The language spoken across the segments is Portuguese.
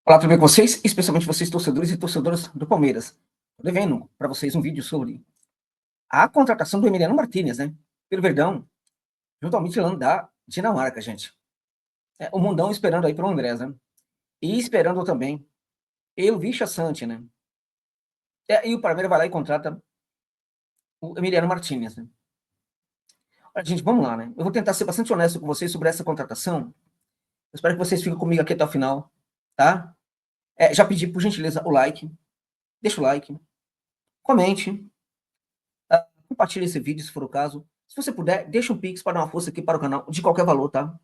Olá, tudo bem com vocês? Especialmente vocês, torcedores e torcedoras do Palmeiras. Tô devendo para vocês um vídeo sobre a contratação do Emiliano Martínez, né? Pelo Verdão, junto ao Midtjylland da Dinamarca, gente. O mundão esperando aí pelo Andrés, né? E esperando também eu vi Sante, né? E o Palmeiras vai lá e contrata o Emiliano Martínez, né? Olha, gente, vamos lá, né? Eu vou tentar ser bastante honesto com vocês sobre essa contratação. Eu espero que vocês fiquem comigo aqui até o final, tá? Já pedi, por gentileza, o like. Deixa o like. Comente. Compartilhe esse vídeo, se for o caso. Se você puder, deixa um Pix para dar uma força aqui para o canal, de qualquer valor, tá?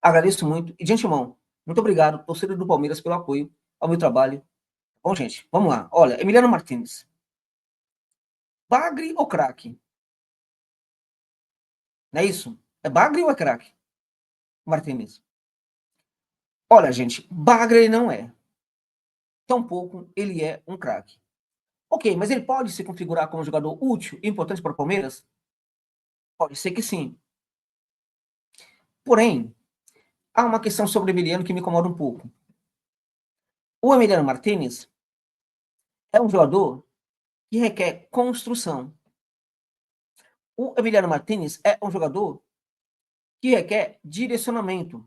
Agradeço muito. E de antemão, muito obrigado, torcedor do Palmeiras, pelo apoio ao meu trabalho. Bom, gente, vamos lá. Olha, Emiliano Martínez. Bagre ou craque? Não é isso? É bagre ou é craque? Martínez. Olha, gente, bagre ele não é. Tampouco ele é um craque. Ok, mas ele pode se configurar como um jogador útil e importante para o Palmeiras? Pode ser que sim. Porém, há uma questão sobre o Emiliano que me incomoda um pouco. O Emiliano Martínez é um jogador que requer construção. O Emiliano Martínez é um jogador que requer direcionamento.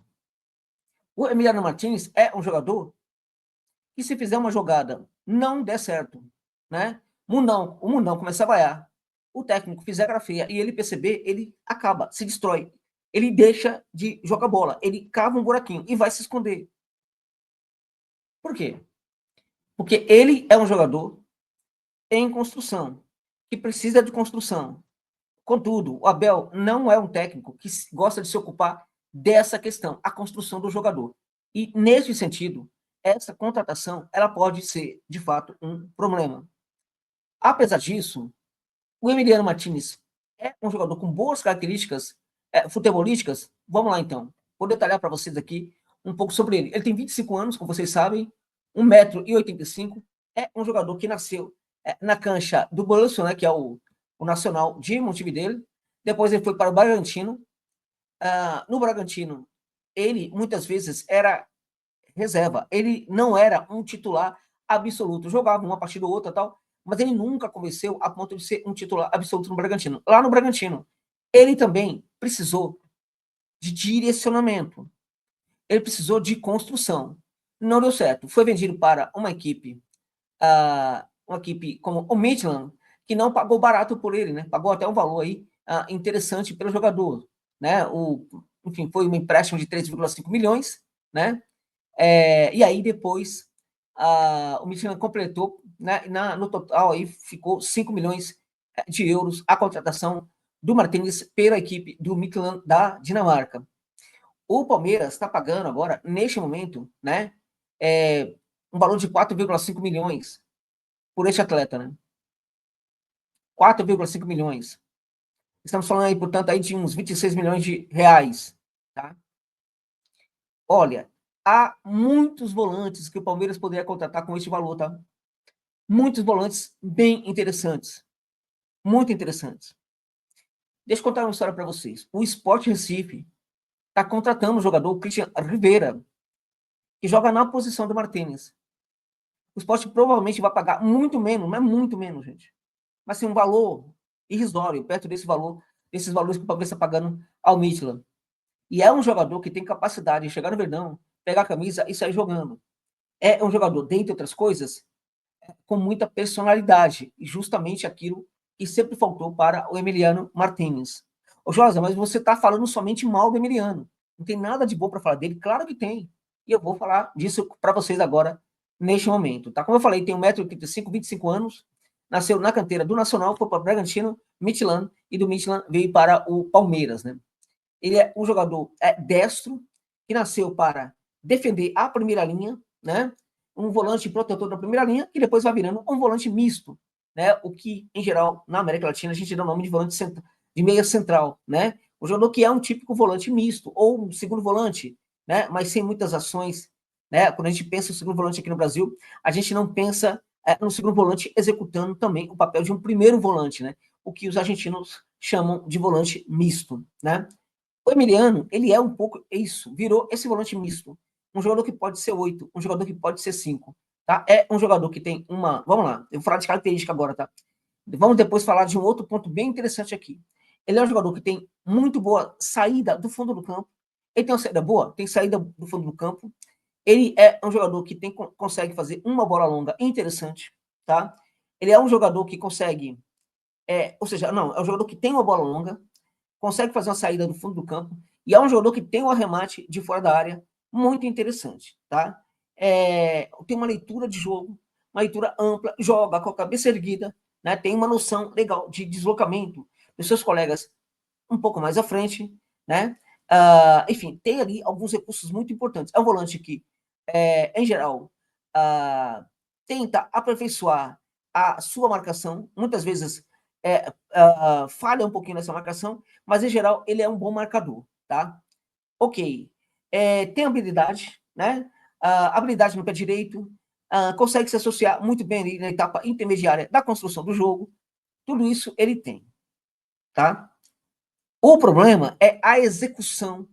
O Emiliano Martínez é um jogador que, se fizer uma jogada, não der certo, né? O mundão começa a vaiar, o técnico fizer grafia e ele perceber, ele acaba, se destrói. Ele deixa de jogar bola, ele cava um buraquinho e vai se esconder. Por quê? Porque ele é um jogador em construção, que precisa de construção. Contudo, o Abel não é um técnico que gosta de se ocupar dessa questão, a construção do jogador. E, nesse sentido, essa contratação ela pode ser, de fato, um problema. Apesar disso, o Emiliano Martínez é um jogador com boas características futebolísticas. Vamos lá, então. Vou detalhar para vocês aqui um pouco sobre ele. Ele tem 25 anos, como vocês sabem, 1,85 m. É um jogador que nasceu na cancha do Bolso, né, que é o Nacional de Montevideo. Depois ele foi para o Bragantino. No Bragantino, ele muitas vezes era reserva. Ele não era um titular absoluto. Jogava uma partida ou outra tal, mas ele nunca convenceu a ponto de ser um titular absoluto no Bragantino. Lá no Bragantino, ele também precisou de direcionamento. Ele precisou de construção. Não deu certo. Foi vendido para uma equipe como o Midtjylland, que não pagou barato por ele, né? Pagou até um valor aí interessante pelo jogador, né? Enfim, foi um empréstimo de 3,5 milhões, né? E aí depois o Midtjylland completou, né? No total aí ficou 5 milhões de euros a contratação do Martínez pela equipe do Midtjylland da Dinamarca. O Palmeiras está pagando agora, neste momento, né? Um valor de 4,5 milhões por este atleta, né? 4,5 milhões. Estamos falando aí, portanto, aí de uns 26 milhões de reais, tá? Olha, há muitos volantes que o Palmeiras poderia contratar com este valor, tá? Muitos volantes bem interessantes. Muito interessantes. Deixa eu contar uma história para vocês. O Sport Recife está contratando o jogador Christian Rivera, que joga na posição do Martínez. O Sport provavelmente vai pagar muito menos, mas muito menos, gente. Mas assim, um valor irrisório, perto desse valor, desses valores que o Palmeiras está pagando ao Midtjylland. E é um jogador que tem capacidade de chegar no Verdão, pegar a camisa e sair jogando. É um jogador, dentre outras coisas, com muita personalidade, e justamente aquilo que sempre faltou para o Emiliano Martínez. Ô Josa, mas você está falando somente mal do Emiliano. Não tem nada de bom para falar dele? Claro que tem. E eu vou falar disso para vocês agora, neste momento. Tá? Como eu falei, tem 1,85 m, 25 anos, nasceu na canteira do Nacional, foi para o Bragantino, Midtjylland, e do Midtjylland veio para o Palmeiras, né? Ele é um jogador destro, que nasceu para defender a primeira linha, né? Um volante protetor da primeira linha, que depois vai virando um volante misto, né? O que, em geral, na América Latina, a gente dá o nome de volante de meia central, né? O jogador que é um típico volante misto, ou um segundo volante, né? Mas sem muitas ações, né? Quando a gente pensa no segundo volante aqui no Brasil, a gente não pensa no segundo volante executando também o papel de um primeiro volante, né? O que os argentinos chamam de volante misto, né? O Emiliano, ele é um pouco isso, virou esse volante misto. um jogador que pode ser 8, um jogador que pode ser 5, tá? É um jogador que tem uma... Vamos lá, eu vou falar de característica agora, tá? Vamos depois falar de um outro ponto bem interessante aqui. Ele é um jogador que tem muito boa saída do fundo do campo. Ele tem uma saída boa, tem saída do fundo do campo. Ele é um jogador que consegue fazer uma bola longa interessante, tá? Ele é um jogador que consegue... ou seja, não, é um jogador que tem uma bola longa, consegue fazer uma saída do fundo do campo, e é um jogador que tem um arremate de fora da área muito interessante, tá? Tem uma leitura de jogo, uma leitura ampla, joga com a cabeça erguida, né? Tem uma noção legal de deslocamento dos seus colegas um pouco mais à frente, né? Enfim, tem ali alguns recursos muito importantes. É um volante que, em geral, tenta aperfeiçoar a sua marcação, muitas vezes falha um pouquinho nessa marcação, mas em geral ele é um bom marcador, tá? Ok. Tem habilidade, né? Habilidade no pé direito, consegue se associar muito bem ali na etapa intermediária da construção do jogo. Tudo isso ele tem, tá? O problema é a execução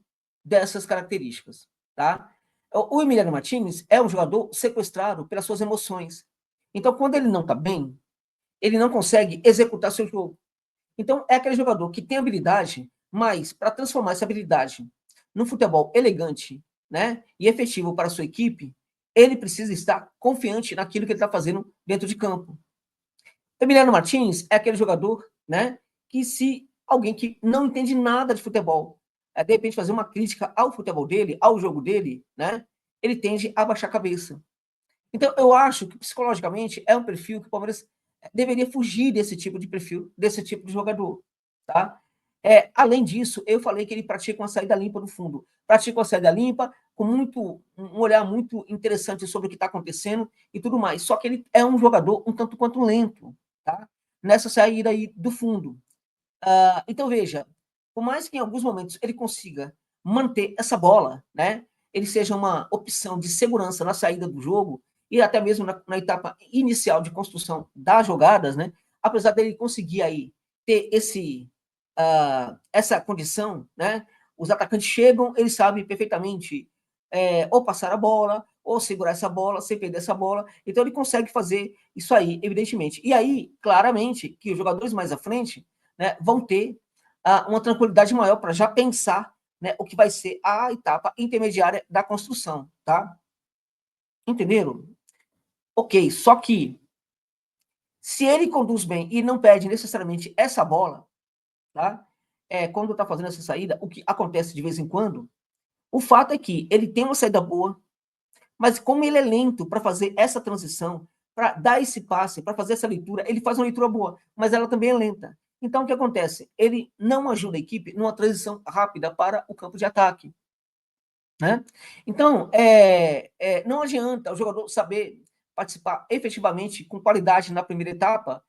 dessas características, tá? O Emiliano Martinez é um jogador sequestrado pelas suas emoções. Então, quando ele não está bem, ele não consegue executar seu jogo. Então, é aquele jogador que tem habilidade, mas para transformar essa habilidade num futebol elegante, né, e efetivo para a sua equipe, ele precisa estar confiante naquilo que ele está fazendo dentro de campo. Emiliano Martins é aquele jogador, né, que se alguém que não entende nada de futebol, de repente fazer uma crítica ao futebol dele, ao jogo dele, né, ele tende a baixar a cabeça. Então, eu acho que psicologicamente é um perfil que o Palmeiras deveria fugir desse tipo de perfil, desse tipo de jogador, tá? Além disso, eu falei que ele pratica uma saída limpa no fundo. Pratica uma saída limpa, com um olhar muito interessante sobre o que está acontecendo e tudo mais. Só que ele é um jogador um tanto quanto lento, tá? Nessa saída aí do fundo. Então, veja, por mais que em alguns momentos ele consiga manter essa bola, né? Ele seja uma opção de segurança na saída do jogo e até mesmo na etapa inicial de construção das jogadas, né? Apesar dele conseguir aí ter essa condição, né? Os atacantes chegam, eles sabem perfeitamente ou passar a bola, ou segurar essa bola, sem perder essa bola. Então ele consegue fazer isso aí, evidentemente. E aí, claramente, que os jogadores mais à frente, né, vão ter uma tranquilidade maior para já pensar, né, o que vai ser a etapa intermediária da construção, tá? Entenderam? Ok, só que se ele conduz bem e não perde necessariamente essa bola, tá? Quando está fazendo essa saída, o que acontece de vez em quando, o fato é que ele tem uma saída boa, mas como ele é lento para fazer essa transição, para dar esse passe, para fazer essa leitura, ele faz uma leitura boa, mas ela também é lenta. Então, o que acontece? Ele não ajuda a equipe numa transição rápida para o campo de ataque, né? Então, não adianta o jogador saber participar efetivamente com qualidade na primeira etapa,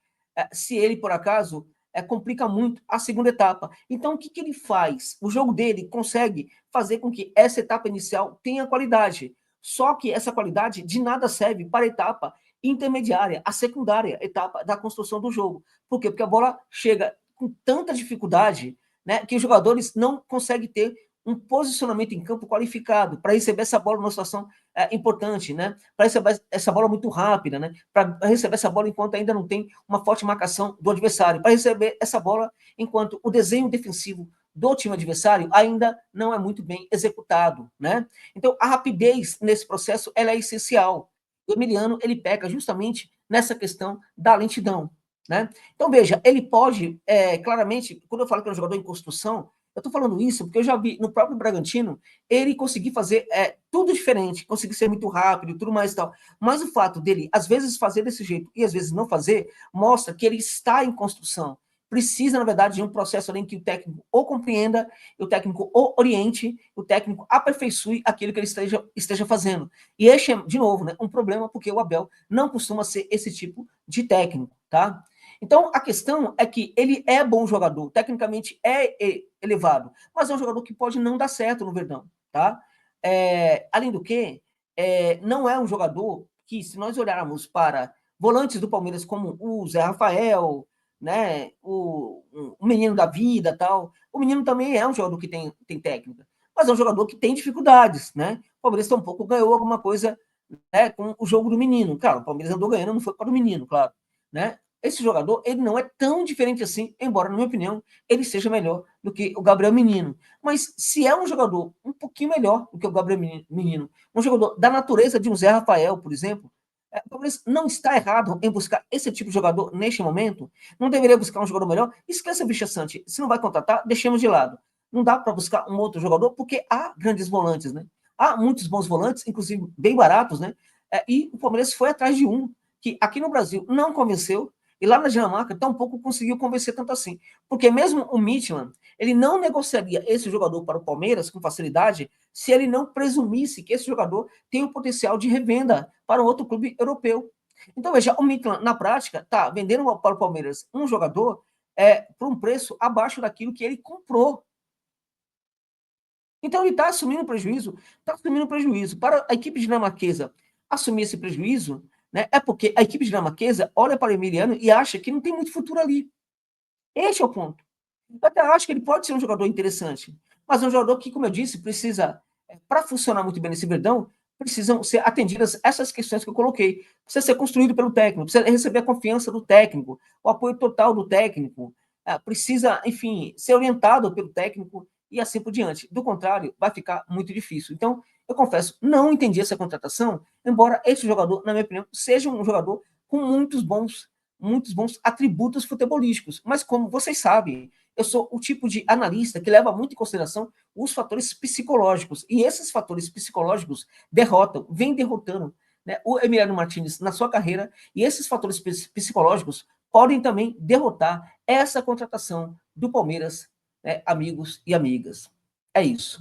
se ele, por acaso, complica muito a segunda etapa. Então, o que ele faz? O jogo dele consegue fazer com que essa etapa inicial tenha qualidade. Só que essa qualidade de nada serve para a etapa intermediária, a secundária etapa da construção do jogo. Por quê? Porque a bola chega com tanta dificuldade, né, que os jogadores não conseguem ter um posicionamento em campo qualificado para receber essa bola numa situação importante, né? Para receber essa bola muito rápida, né? Para receber essa bola enquanto ainda não tem uma forte marcação do adversário, para receber essa bola enquanto o desenho defensivo do time adversário ainda não é muito bem executado, né? Então, a rapidez nesse processo ela é essencial. O Emiliano, ele peca justamente nessa questão da lentidão, né? Então, veja, ele pode, claramente, quando eu falo que é um jogador em construção, eu estou falando isso porque eu já vi no próprio Bragantino ele conseguir fazer tudo diferente, conseguir ser muito rápido e tudo mais e tal. Mas o fato dele, às vezes, fazer desse jeito e às vezes não fazer, mostra que ele está em construção. Precisa, na verdade, de um processo em que o técnico ou compreenda, o técnico ou oriente, o técnico aperfeiçoe aquilo que ele esteja fazendo. E este é, de novo, né, um problema porque o Abel não costuma ser esse tipo de técnico, tá? Então, a questão é que ele é bom jogador, tecnicamente é elevado, mas é um jogador que pode não dar certo no Verdão, tá? Além do que, não é um jogador que, se nós olharmos para volantes do Palmeiras como o Zé Rafael, né, o menino da vida, tal, o menino também é um jogador que tem técnica, mas é um jogador que tem dificuldades, né? O Palmeiras tampouco ganhou alguma coisa, né, com o jogo do menino. Claro, o Palmeiras andou ganhando, não foi para o menino, claro, né? Esse jogador, ele não é tão diferente assim, embora, na minha opinião, ele seja melhor do que o Gabriel Menino. Mas se é um jogador um pouquinho melhor do que o Gabriel Menino, um jogador da natureza de um Zé Rafael, por exemplo, o Palmeiras não está errado em buscar esse tipo de jogador neste momento. Não deveria buscar um jogador melhor? Esqueça, Bicha Sante. Se não vai contratar, deixemos de lado. Não dá para buscar um outro jogador, porque há grandes volantes, né? Há muitos bons volantes, inclusive bem baratos, né? E o Palmeiras foi atrás de um que aqui no Brasil não convenceu, e lá na Dinamarca tampouco conseguiu convencer tanto assim. Porque mesmo o Midtjylland, ele não negociaria esse jogador para o Palmeiras com facilidade se ele não presumisse que esse jogador tem o potencial de revenda para um outro clube europeu. Então, veja, o Midtjylland, na prática, está vendendo para o Palmeiras um jogador por um preço abaixo daquilo que ele comprou. Então, ele está assumindo prejuízo, está assumindo prejuízo. Para a equipe dinamarquesa assumir esse prejuízo, né, é porque a equipe dinamarquesa olha para o Emiliano e acha que não tem muito futuro ali. Este é o ponto. Eu até acho que ele pode ser um jogador interessante, mas é um jogador que, como eu disse, precisa, para funcionar muito bem nesse Verdão, precisam ser atendidas essas questões que eu coloquei. Precisa ser construído pelo técnico, precisa receber a confiança do técnico, o apoio total do técnico, precisa, enfim, ser orientado pelo técnico e assim por diante. Do contrário, vai ficar muito difícil. Então, eu confesso, não entendi essa contratação, embora esse jogador, na minha opinião, seja um jogador com muitos bons atributos futebolísticos. Mas como vocês sabem, eu sou o tipo de analista que leva muito em consideração os fatores psicológicos. E esses fatores psicológicos vêm derrotando, né, o Emiliano Martinez na sua carreira, e esses fatores psicológicos podem também derrotar essa contratação do Palmeiras, né, amigos e amigas. É isso.